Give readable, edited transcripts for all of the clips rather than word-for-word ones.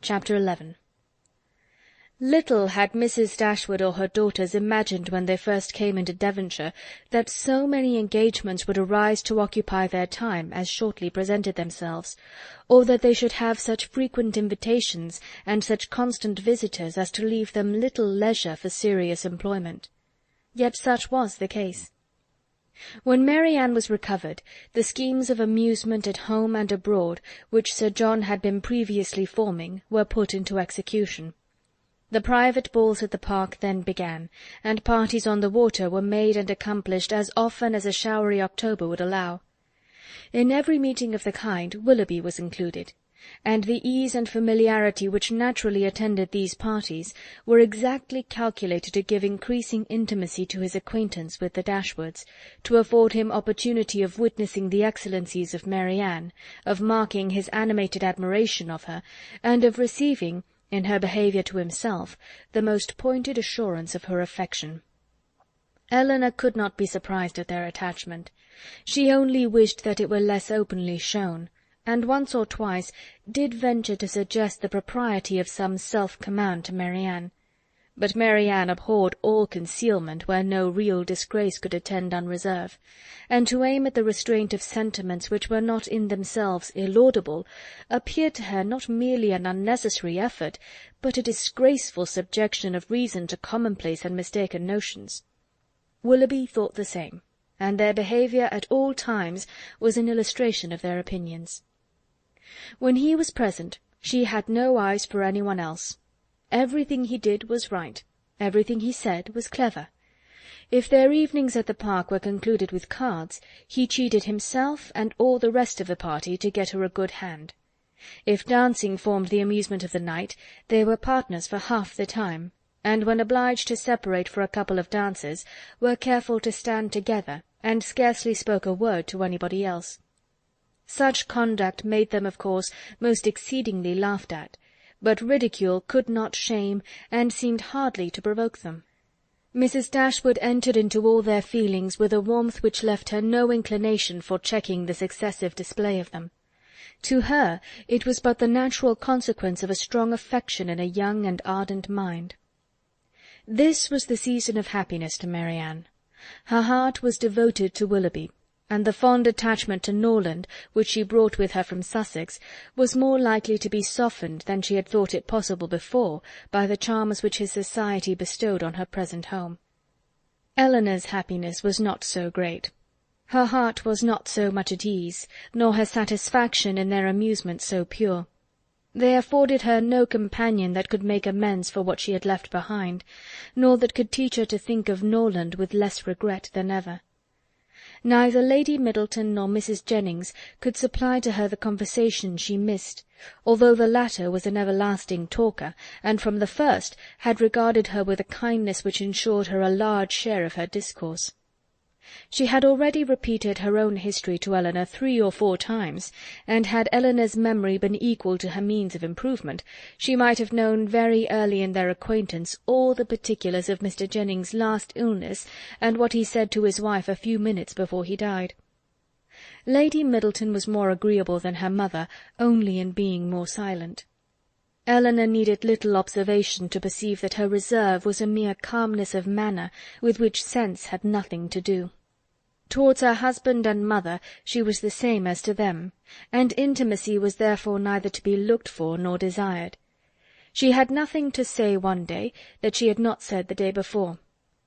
Chapter 11. Little had Mrs. Dashwood or her daughters imagined when they first came into Devonshire that so many engagements would arise to occupy their time as shortly presented themselves, or that they should have such frequent invitations and such constant visitors as to leave them little leisure for serious employment. Yet such was the case. When Mary Ann was recovered, the schemes of amusement at home and abroad, which Sir John had been previously forming, were put into execution. The private balls at the park then began, and parties on the water were made and accomplished as often as a showery October would allow. In every meeting of the kind Willoughby was included, and the ease and familiarity which naturally attended these parties were exactly calculated to give increasing intimacy to his acquaintance with the Dashwoods, to afford him opportunity of witnessing the excellencies of Mary Ann, of marking his animated admiration of her, and of receiving, in her behaviour to himself, the most pointed assurance of her affection. Elinor could not be surprised at their attachment. She only wished that it were less openly shown, and once or twice did venture to suggest the propriety of some self-command to Mary Ann. But Mary Ann abhorred all concealment where no real disgrace could attend unreserve, and to aim at the restraint of sentiments which were not in themselves illaudable appeared to her not merely an unnecessary effort, but a disgraceful subjection of reason to commonplace and mistaken notions. Willoughby thought the same, and their behaviour at all times was an illustration of their opinions. When he was present, she had no eyes for anyone else. Everything he did was right, everything he said was clever. If their evenings at the park were concluded with cards, he cheated himself and all the rest of the party to get her a good hand. If dancing formed the amusement of the night, they were partners for half the time, and when obliged to separate for a couple of dances, were careful to stand together, and scarcely spoke a word to anybody else. Such conduct made them, of course, most exceedingly laughed at, but ridicule could not shame, and seemed hardly to provoke them. Mrs. Dashwood entered into all their feelings with a warmth which left her no inclination for checking this excessive display of them. To her it was but the natural consequence of a strong affection in a young and ardent mind. This was the season of happiness to Mary Ann. Her heart was devoted to Willoughby, and the fond attachment to Norland, which she brought with her from Sussex, was more likely to be softened than she had thought it possible before by the charms which his society bestowed on her present home. Elinor's happiness was not so great. Her heart was not so much at ease, nor her satisfaction in their amusement so pure. They afforded her no companion that could make amends for what she had left behind, nor that could teach her to think of Norland with less regret than ever. Neither Lady Middleton nor Mrs. Jennings could supply to her the conversation she missed, although the latter was an everlasting talker, and from the first had regarded her with a kindness which ensured her a large share of her discourse. She had already repeated her own history to Elinor 3 or 4 times, and had Elinor's memory been equal to her means of improvement, she might have known very early in their acquaintance all the particulars of Mr. Jennings' last illness, and what he said to his wife a few minutes before he died. Lady Middleton was more agreeable than her mother, only in being more silent. Elinor needed little observation to perceive that her reserve was a mere calmness of manner, with which sense had nothing to do. Towards her husband and mother she was the same as to them, and intimacy was therefore neither to be looked for nor desired. She had nothing to say one day that she had not said the day before.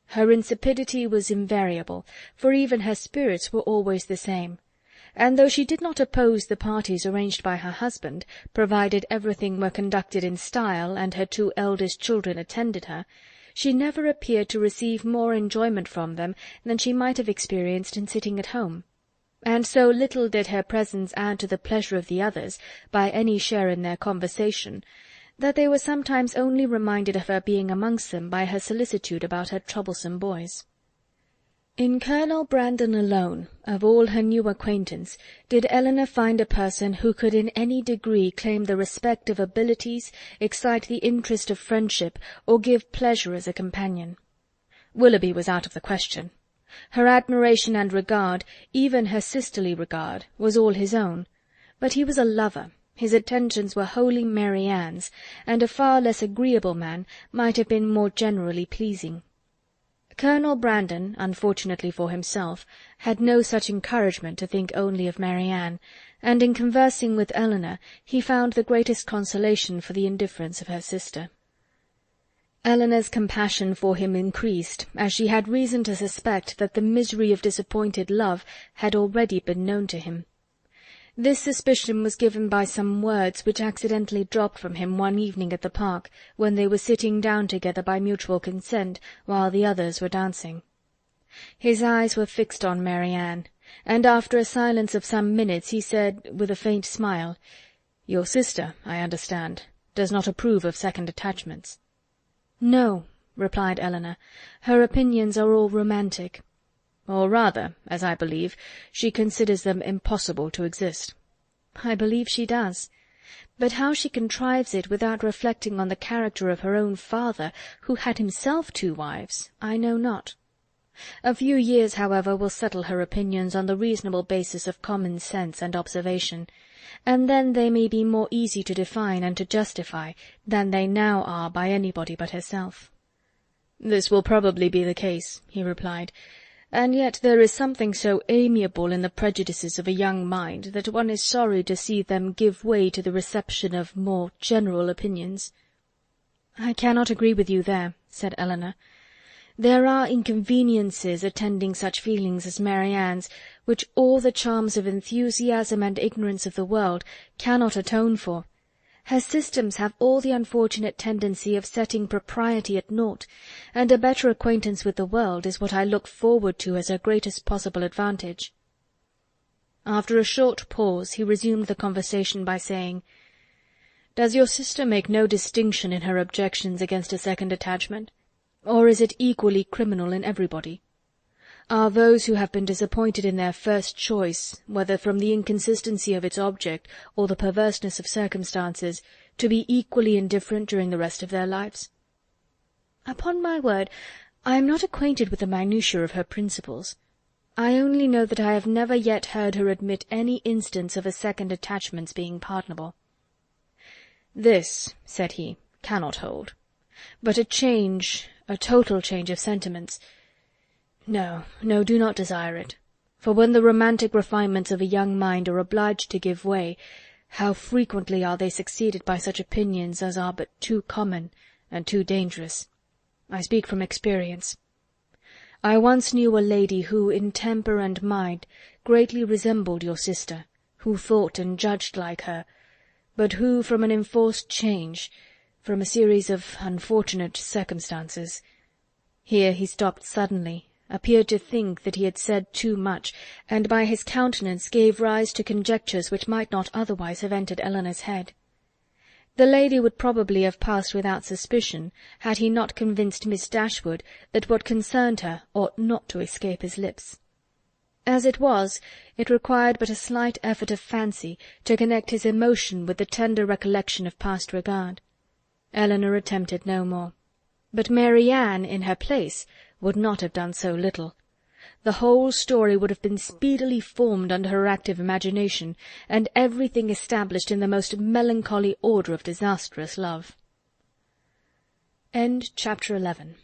Her insipidity was invariable, for even her spirits were always the same, and though she did not oppose the parties arranged by her husband, provided everything were conducted in style, and her 2 eldest children attended her, she never appeared to receive more enjoyment from them than she might have experienced in sitting at home, and so little did her presence add to the pleasure of the others by any share in their conversation, that they were sometimes only reminded of her being amongst them by her solicitude about her troublesome boys. In Colonel Brandon alone, of all her new acquaintance, did Elinor find a person who could in any degree claim the respect of abilities, excite the interest of friendship, or give pleasure as a companion. Willoughby was out of the question. Her admiration and regard, even her sisterly regard, was all his own, but he was a lover, His attentions were wholly Mary Ann's, and a far less agreeable man might have been more generally pleasing. Colonel Brandon, unfortunately for himself, had no such encouragement to think only of Mary Ann, and in conversing with Eleanor he found the greatest consolation for the indifference of her sister. Eleanor's compassion for him increased, as she had reason to suspect that the misery of disappointed love had already been known to him. This suspicion was given by some words which accidentally dropped from him one evening at the park, when they were sitting down together by mutual consent, while the others were dancing. His eyes were fixed on Mary Ann, and after a silence of some minutes he said, with a faint smile, "Your sister, I understand, does not approve of second attachments." "No," replied Eleanor, "her opinions are all romantic." "Or rather, as I believe, she considers them impossible to exist." "I believe she does. But how she contrives it without reflecting on the character of her own father, who had himself 2 wives, I know not. A few years, however, will settle her opinions on the reasonable basis of common sense and observation, and then they may be more easy to define and to justify than they now are by anybody but herself." "This will probably be the case," he replied, "and yet there is something so amiable in the prejudices of a young mind that one is sorry to see them give way to the reception of more general opinions." "I cannot agree with you there," said Eleanor. "There are inconveniences attending such feelings as Mary Ann's, which all the charms of enthusiasm and ignorance of the world cannot atone for. Her systems have all the unfortunate tendency of setting propriety at naught, and a better acquaintance with the world is what I look forward to as her greatest possible advantage." After a short pause he resumed the conversation by saying, "Does your sister make no distinction in her objections against a second attachment, or is it equally criminal in everybody? Are those who have been disappointed in their first choice, whether from the inconsistency of its object or the perverseness of circumstances, to be equally indifferent during the rest of their lives?" "Upon my word, I am not acquainted with the minutiae of her principles. I only know that I have never yet heard her admit any instance of a second attachment's being pardonable." "This," said he, "cannot hold. But a total change of sentiments— No, no, do not desire it, for when the romantic refinements of a young mind are obliged to give way, how frequently are they succeeded by such opinions as are but too common and too dangerous. I speak from experience. I once knew a lady who, in temper and mind, greatly resembled your sister, who thought and judged like her, but who, from an enforced change, from a series of unfortunate circumstances—" Here he stopped suddenly, appeared to think that he had said too much, and by his countenance gave rise to conjectures which might not otherwise have entered Eleanor's head. The lady would probably have passed without suspicion, had he not convinced Miss Dashwood that what concerned her ought not to escape his lips. As it was, it required but a slight effort of fancy to connect his emotion with the tender recollection of past regard. Eleanor attempted no more. But Mary Ann, in her place, would not have done so little. The whole story would have been speedily formed under her active imagination, and everything established in the most melancholy order of disastrous love. Chapter 11